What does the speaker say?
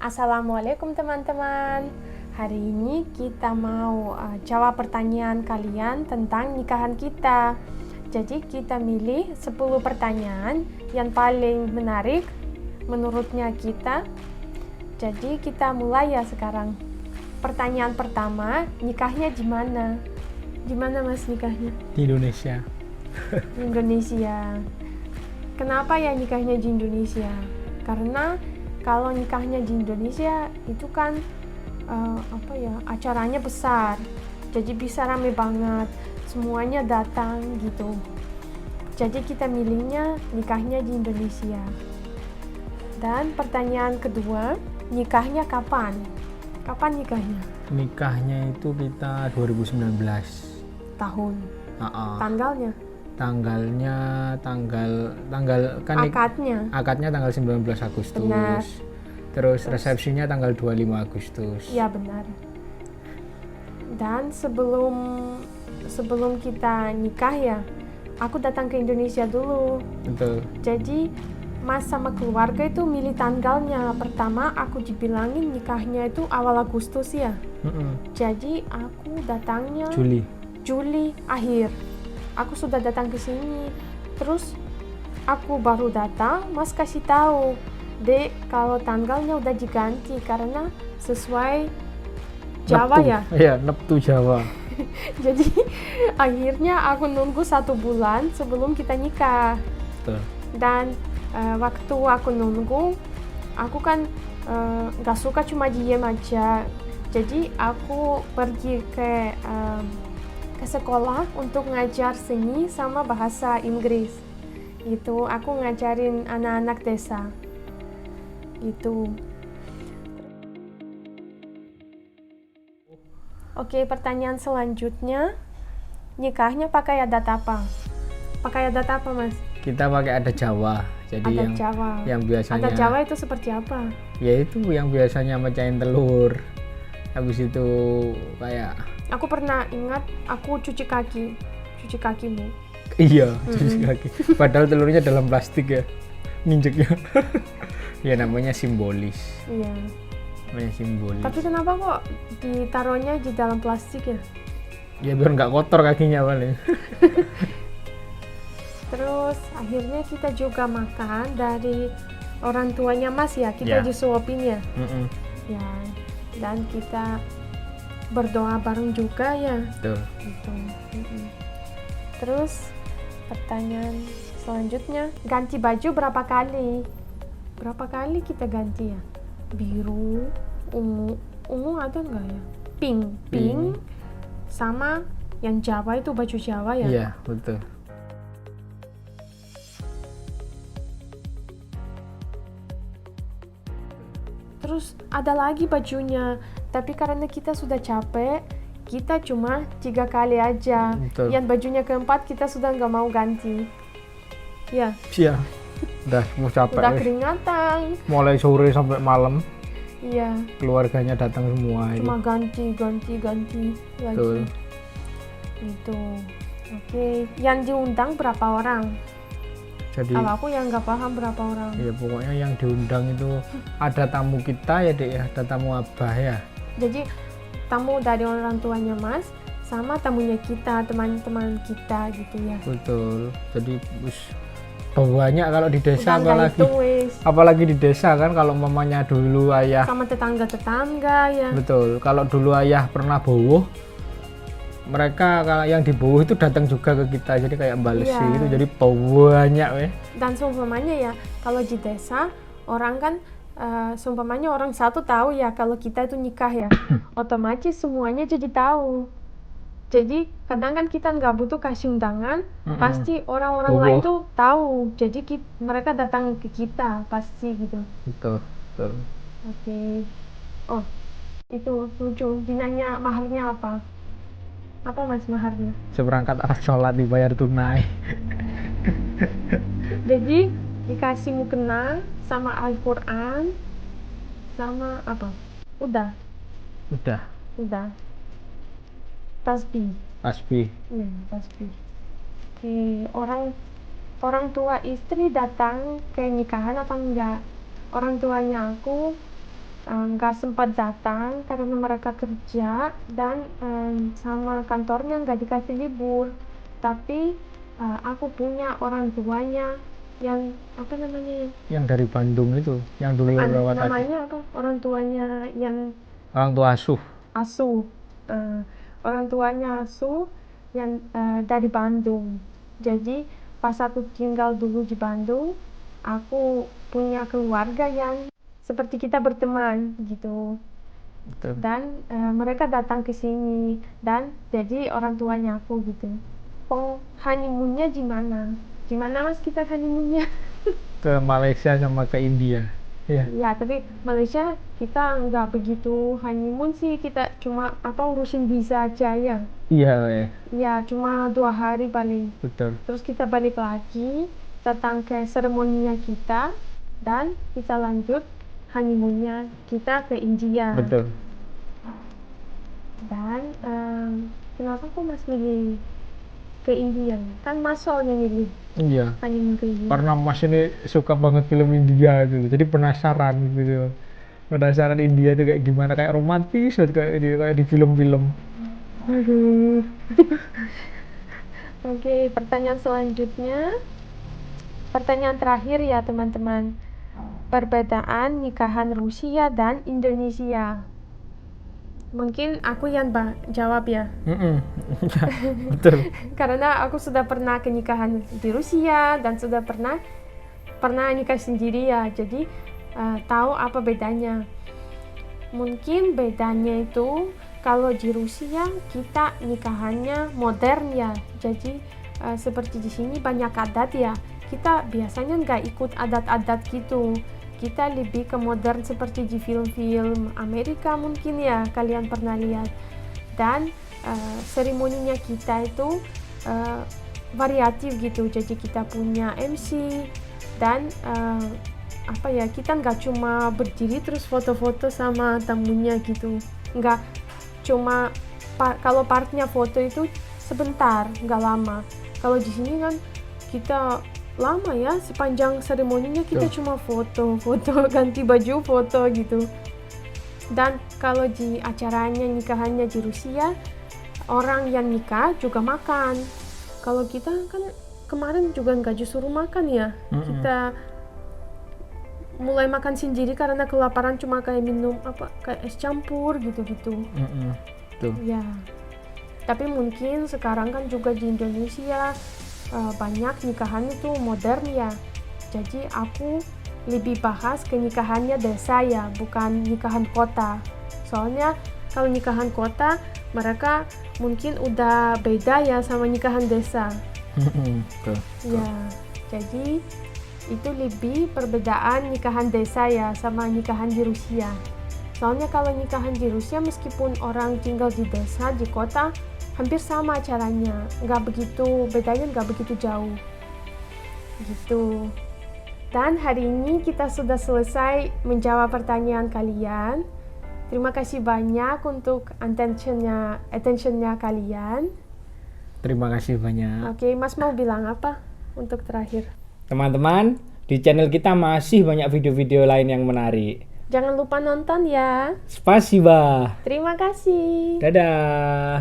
Assalamualaikum teman-teman. Hari ini kita mau jawab pertanyaan kalian tentang nikahan kita. Jadi kita milih 10 pertanyaan yang paling menarik menurutnya kita. Jadi kita mulai ya sekarang. Pertanyaan pertama, nikahnya di mana? Di mana Mas nikahnya? Di Indonesia. Di Indonesia. Kenapa ya nikahnya di Indonesia? Karena kalau nikahnya di Indonesia itu kan acaranya besar, jadi bisa rame banget, semuanya datang gitu. Jadi kita milihnya nikahnya di Indonesia. Dan pertanyaan kedua, nikahnya kapan? Kapan nikahnya? Nikahnya itu kita 2019. Tahun. Tanggalnya? Tanggal kan akadnya tanggal 19 Agustus. Benar. Terus resepsinya tanggal 25 Agustus. Iya benar. Dan sebelum kita nikah ya, aku datang ke Indonesia dulu. Betul. Jadi Mas sama keluarga itu milih tanggalnya. Pertama aku dibilangin nikahnya itu awal Agustus ya. Jadi aku datangnya Juli akhir. Aku sudah datang ke sini, terus aku baru datang, Mas kasih tahu, Dek, kalau tanggalnya udah diganti karena sesuai Jawa ya. Iya, neptu Jawa. Jadi akhirnya aku nunggu 1 bulan sebelum kita nikah. Betul. Dan waktu aku nunggu, aku kan gak suka cuma diem aja. Jadi aku pergi ke sekolah untuk ngajar seni sama bahasa Inggris. Itu aku ngajarin anak-anak desa. Itu. Oke, pertanyaan selanjutnya. Nikahnya pakai adat apa? Pakai adat apa, Mas? Kita pakai adat Jawa. Jadi adat Jawa. Yang biasanya adat Jawa itu seperti apa? Ya itu yang biasanya mecahin telur. Habis itu kayak aku pernah ingat aku cuci kakimu. Iya, cuci kaki. Padahal telurnya dalam plastik ya, nginjeknya. Ya namanya simbolis. Iya. Namanya simbolis. Tapi kenapa kok ditaruhnya di dalam plastik ya? Ya biar nggak kotor kakinya paling. Terus akhirnya kita juga makan dari orang tuanya Mas ya, kita disuapin ya. Ya. Dan kita berdoa bareng juga ya. Betul. Gitu. Terus pertanyaan selanjutnya, ganti baju berapa kali? Berapa kali kita ganti ya? Biru, ungu ada nggak ya? Pink, sama yang Jawa itu baju Jawa ya? Iya betul. Terus ada lagi bajunya, tapi karena kita sudah capek, kita cuma 3 kali aja. Betul. Yang bajunya keempat kita sudah nggak mau ganti. Ya. Iya. Udah mau capek. Udah keringatan. Mulai sore sampai malam. Iya. Keluarganya datang semua. Cuma ganti lagi. Betul. Itu. Oke. Yang diundang berapa orang? Jadi kalau aku yang nggak paham berapa orang. Ya pokoknya yang diundang itu ada tamu kita ya Dek ya, ada tamu abah ya. Jadi tamu dari orang tuanya Mas sama tamunya kita, teman-teman kita gitu ya. Betul. Jadi banyak kalau di desa, apalagi di desa kan, kalau mamanya dulu ayah sama tetangga ya. Betul. Kalau dulu ayah pernah bowo, mereka kalau yang di bawah itu datang juga ke kita, jadi kayak balesi gitu, jadi banyak weh. Dan seumpamanya ya, kalau di desa orang kan seumpamanya orang satu tahu ya kalau kita itu nikah ya, otomatis semuanya jadi tahu. Jadi kadang kan kita nggak butuh kasih undangan, pasti orang-orang lain tuh tahu, jadi mereka datang ke kita pasti gitu. Betul. Oke. Oh itu lucu, dinanya maharnya apa Mas maharnya? Seperangkat alat sholat dibayar tunai. Jadi dikasih mukena sama Al-Quran sama apa? Udah. Tasbih. Tasbih. Oke, orang tua istri datang ke nikahan apa enggak? Orang tuanya aku nggak sempat datang karena mereka kerja dan sama kantornya nggak dikasih libur. Tapi aku punya orang tuanya yang apa namanya? Yang dari Bandung itu, yang dulu lewat tadi. Namanya apa? Orang tuanya yang Orang tua asuh. Asuh. Orang tuanya asuh yang dari Bandung. Jadi pas aku tinggal dulu di Bandung, aku punya keluarga yang seperti kita berteman gitu. Betul. Dan mereka datang ke sini dan jadi orang tuanya aku gitu. Honeymoonnya di mana? Di mana Mas kita honeymoonnya? Ke Malaysia sama ke India. Iya. Ya, tapi Malaysia kita nggak begitu honeymoon sih, kita cuma urusin visa aja ya. Iya, ya. Ya, cuma 2 hari paling. Betul. Terus kita balik lagi, datang ke seremoninya kita, dan kita lanjut honeymoonnya kita ke India. Betul. Dan kenapa kok Mas milih ke India? Kan Mas soalnya milih Iya. honeymoon ke India. Karena Mas ini suka banget film India gitu. Jadi penasaran gitu. Penasaran India itu kayak gimana, kayak romantis kayak di film-film. Aduh. Oke, pertanyaan selanjutnya. Pertanyaan terakhir ya teman-teman. Perbedaan nikahan Rusia dan Indonesia. Mungkin aku yang jawab ya. Betul. Karena aku sudah pernah ke nikahan di Rusia dan sudah pernah nikah sendiri ya. Jadi tahu apa bedanya. Mungkin bedanya itu kalau di Rusia kita nikahannya modern ya. Jadi seperti di sini banyak adat ya. Kita biasanya nggak ikut adat-adat gitu. Kita lebih ke modern seperti di film-film Amerika mungkin ya, kalian pernah lihat. Dan seremoninya kita itu variatif gitu. Jadi kita punya MC dan kita nggak cuma berdiri terus foto-foto sama tamunya gitu. Nggak cuma kalau partnya foto itu sebentar, nggak lama. Kalau di sini kan kita lama ya, sepanjang seremoninya kita cuma foto ganti baju foto gitu. Dan kalau di acaranya nikahannya di Rusia, orang yang nikah juga makan. Kalau kita kan kemarin juga nggak disuruh makan ya. Kita mulai makan sendiri karena kelaparan, cuma kayak minum kayak es campur gitu-gitu. Tuh. Ya. Tapi mungkin sekarang kan juga di Indonesia banyak nikahan itu modern ya. Jadi aku lebih bahas ke nikahannya desa ya, bukan nikahan kota. Soalnya kalau nikahan kota mereka mungkin udah beda ya sama nikahan desa. Ya, jadi itu lebih perbedaan nikahan desa ya sama nikahan di Rusia. Soalnya kalau nikahan di Rusia meskipun orang tinggal di desa, di kota, hampir sama acaranya, bedanya nggak begitu jauh gitu. Dan hari ini kita sudah selesai menjawab pertanyaan kalian. Terima kasih banyak untuk attentionnya kalian. Terima kasih banyak. Oke, Mas mau bilang apa untuk terakhir? Teman-teman, di channel kita masih banyak video-video lain yang menarik. Jangan lupa nonton ya. Spasiba. Terima kasih. Dadah.